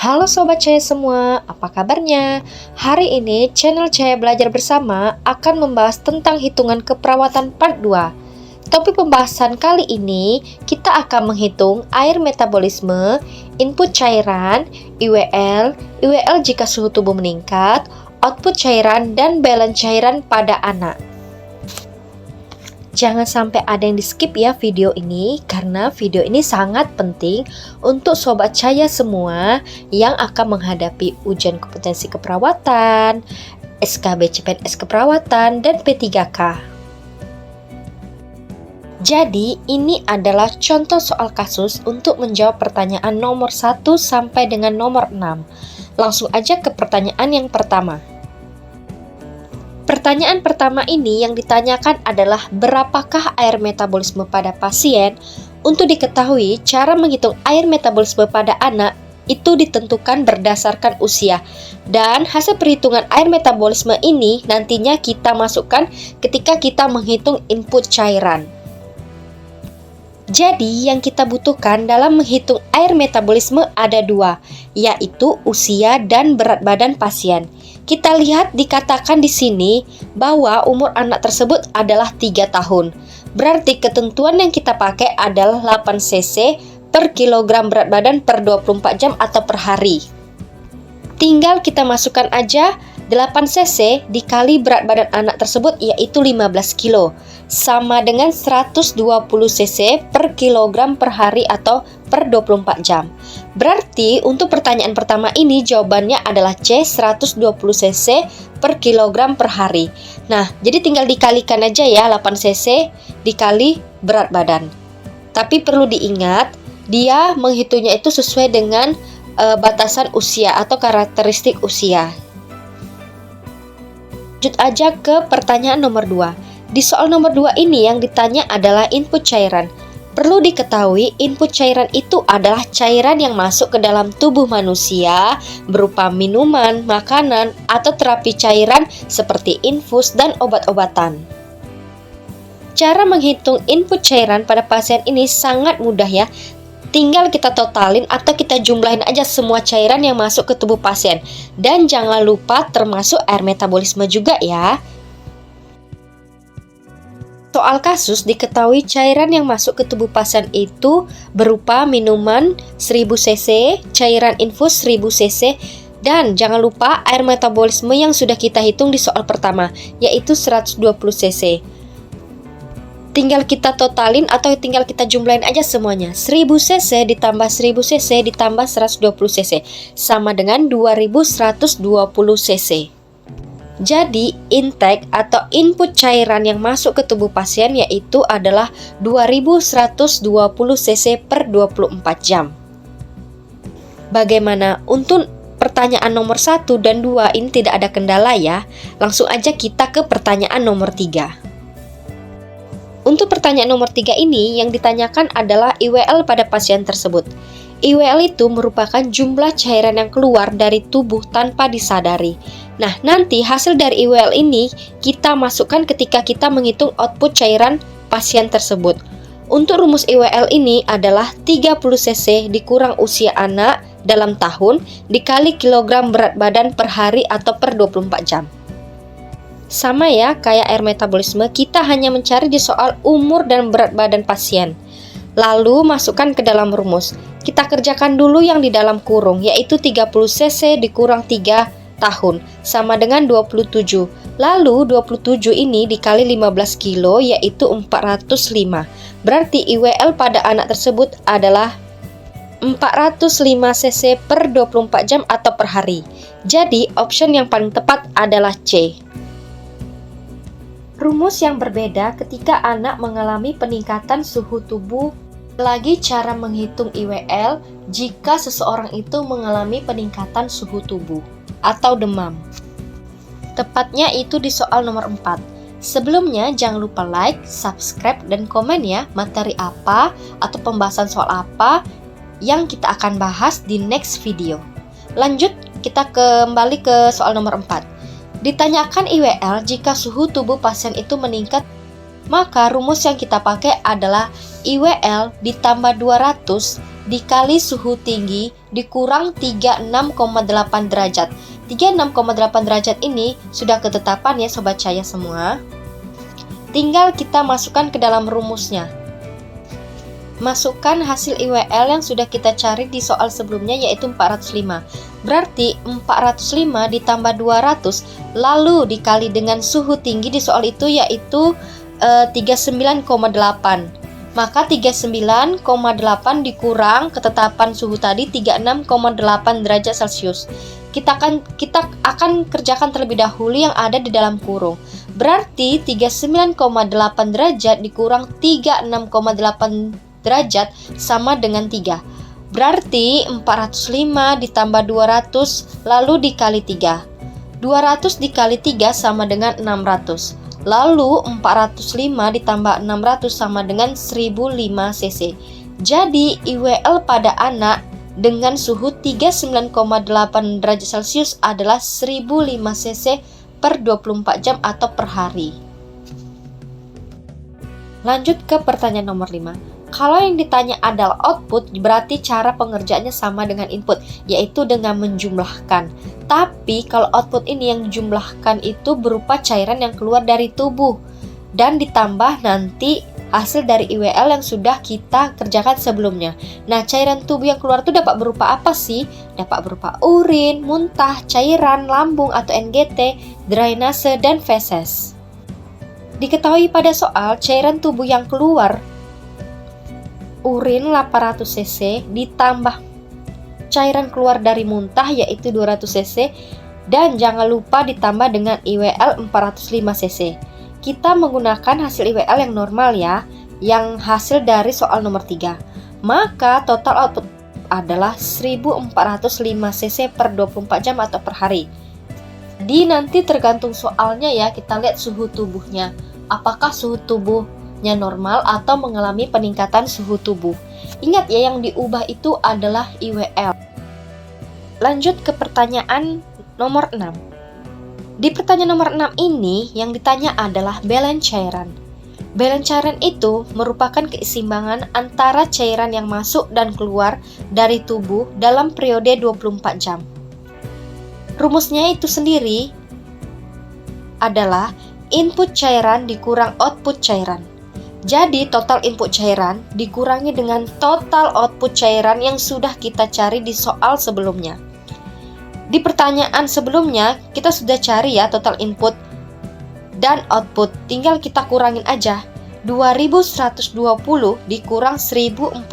Halo Sobat Cahaya semua, apa kabarnya? Hari ini channel Cahaya Belajar Bersama akan membahas tentang hitungan keperawatan part 2. Topik pembahasan kali ini, kita akan menghitung air metabolisme, input cairan, IWL jika suhu tubuh meningkat, output cairan, dan balance cairan pada anak. Jangan sampai ada yang di-skip ya video ini, karena video ini sangat penting untuk Sobat Cahaya semua yang akan menghadapi ujian kompetensi keperawatan, SKB CPNS keperawatan, dan P3K. Jadi, ini adalah contoh soal kasus untuk menjawab pertanyaan nomor 1 sampai dengan nomor 6. Langsung aja ke pertanyaan yang pertama. Pertanyaan pertama ini yang ditanyakan adalah berapakah air metabolisme pada pasien? Untuk diketahui, cara menghitung air metabolisme pada anak itu ditentukan berdasarkan usia. Dan hasil perhitungan air metabolisme ini nantinya kita masukkan ketika kita menghitung input cairan. Jadi, yang kita butuhkan dalam menghitung air metabolisme ada dua, yaitu usia dan berat badan pasien. Kita lihat dikatakan di sini bahwa umur anak tersebut adalah 3 tahun. Berarti ketentuan yang kita pakai adalah 8 cc per kilogram berat badan per 24 jam atau per hari. Tinggal kita masukkan aja 8 cc dikali berat badan anak tersebut yaitu 15 kilo. Sama dengan 120 cc per kilogram per hari atau per 24 jam. Berarti untuk pertanyaan pertama ini jawabannya adalah C, 120 cc per kilogram per hari. Nah, jadi tinggal dikalikan aja ya 8 cc dikali berat badan. Tapi perlu diingat, dia menghitungnya itu sesuai dengan batasan usia atau karakteristik usia. Lanjut aja ke pertanyaan nomor 2. Di soal nomor 2 ini yang ditanya adalah input cairan. Perlu diketahui, input cairan itu adalah cairan yang masuk ke dalam tubuh manusia berupa minuman, makanan, atau terapi cairan seperti infus dan obat-obatan. Cara menghitung input cairan pada pasien ini sangat mudah ya. Tinggal kita totalin atau kita jumlahin aja semua cairan yang masuk ke tubuh pasien. Dan jangan lupa termasuk air metabolisme juga ya. Soal kasus diketahui cairan yang masuk ke tubuh pasien itu berupa minuman 1000 cc, cairan infus 1000 cc, dan jangan lupa air metabolisme yang sudah kita hitung di soal pertama, yaitu 120 cc. Tinggal kita totalin atau tinggal kita jumlahin aja semuanya. 1000 cc ditambah 1000 cc ditambah 120 cc sama dengan 2120 cc. Jadi, intake atau input cairan yang masuk ke tubuh pasien yaitu adalah 2120 cc per 24 jam. Bagaimana? Untuk pertanyaan nomor 1 dan 2 ini tidak ada kendala ya. Langsung aja kita ke pertanyaan nomor 3. Untuk pertanyaan nomor 3 ini yang ditanyakan adalah IWL pada pasien tersebut. IWL itu merupakan jumlah cairan yang keluar dari tubuh tanpa disadari. Nah, nanti hasil dari IWL ini kita masukkan ketika kita menghitung output cairan pasien tersebut. Untuk rumus IWL ini adalah 30 cc dikurang usia anak dalam tahun dikali kilogram berat badan per hari atau per 24 jam. Sama ya, kayak air metabolisme, kita hanya mencari di soal umur dan berat badan pasien. Lalu masukkan ke dalam rumus. Kita kerjakan dulu yang di dalam kurung, yaitu 30 cc dikurang 3 tahun, sama dengan 27. Lalu 27 ini dikali 15 kilo, yaitu 405. Berarti IWL pada anak tersebut adalah 405 cc per 24 jam atau per hari. Jadi, option yang paling tepat adalah C. Rumus yang berbeda ketika anak mengalami peningkatan suhu tubuh. Lagi cara menghitung IWL jika seseorang itu mengalami peningkatan suhu tubuh atau demam. Tepatnya itu di soal nomor 4. Sebelumnya jangan lupa like, subscribe, dan komen ya materi apa atau pembahasan soal apa yang kita akan bahas di next video. Lanjut, kita kembali ke soal nomor 4. Ditanyakan IWL jika suhu tubuh pasien itu meningkat Maka rumus yang kita pakai adalah IWL ditambah 200 dikali suhu tinggi dikurang 36,8 derajat. 36,8 derajat ini sudah ketetapan ya Sobat Cahaya semua. Tinggal kita masukkan ke dalam rumusnya. Masukkan hasil IWL yang sudah kita cari di soal sebelumnya yaitu 405. Berarti 405 ditambah 200 lalu dikali dengan suhu tinggi di soal itu yaitu 39,8. Maka 39,8 dikurang ketetapan suhu tadi 36,8 derajat Celcius. Kita akan kerjakan terlebih dahulu yang ada di dalam kurung. Berarti 39,8 derajat dikurang 36,8 derajat sama dengan 3. Berarti 405 ditambah 200 lalu dikali 3. 200 dikali 3 sama dengan 600. Lalu 405 ditambah 600 sama dengan 1005 cc. Jadi IWL pada anak dengan suhu 39,8 derajat Celcius adalah 1005 cc per 24 jam atau per hari. Lanjut ke pertanyaan nomor 5. Kalau yang ditanya adalah output, berarti cara pengerjaannya sama dengan input, yaitu dengan menjumlahkan. Tapi kalau output ini yang dijumlahkan itu berupa cairan yang keluar dari tubuh dan ditambah nanti hasil dari IWL yang sudah kita kerjakan sebelumnya. Nah, cairan tubuh yang keluar itu dapat berupa apa sih? Dapat berupa urin, muntah, cairan lambung atau NGT, drainase, dan feses. Diketahui pada soal cairan tubuh yang keluar urin 800 cc ditambah cairan keluar dari muntah yaitu 200 cc dan jangan lupa ditambah dengan IWL 405 cc. Kita menggunakan hasil IWL yang normal ya, yang hasil dari soal nomor 3. Maka total output adalah 1405 cc per 24 jam atau per hari. Jadi nanti tergantung soalnya ya, kita lihat suhu tubuhnya. Apakah suhu tubuhnya normal atau mengalami peningkatan suhu tubuh. Ingat ya, yang diubah itu adalah IWL. Lanjut ke pertanyaan nomor 6. Di pertanyaan nomor 6 ini yang ditanya adalah balance cairan. Balance cairan itu merupakan keseimbangan antara cairan yang masuk dan keluar dari tubuh dalam periode 24 jam. Rumusnya itu sendiri adalah input cairan dikurang output cairan. Jadi total input cairan dikurangi dengan total output cairan yang sudah kita cari di soal sebelumnya. Di pertanyaan sebelumnya kita sudah cari ya total input dan output, tinggal kita kurangin aja. 2120 dikurang 1405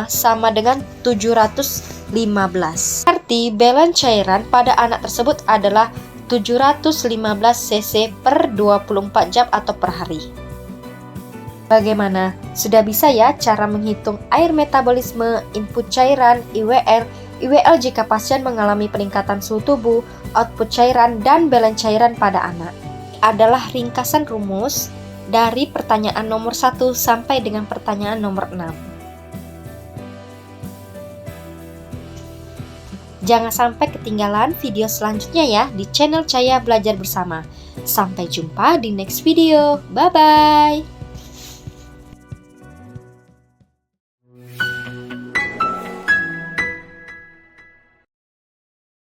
sama dengan 715. Berarti balance cairan pada anak tersebut adalah 715 cc per 24 jam atau per hari. Bagaimana? Sudah bisa ya cara menghitung air metabolisme, input cairan, IWL jika pasien mengalami peningkatan suhu tubuh, output cairan, dan balance cairan pada anak. Adalah ringkasan rumus dari pertanyaan nomor 1 sampai dengan pertanyaan nomor 6. Jangan sampai ketinggalan video selanjutnya ya di channel Cahaya Belajar Bersama. Sampai jumpa di next video. Bye-bye.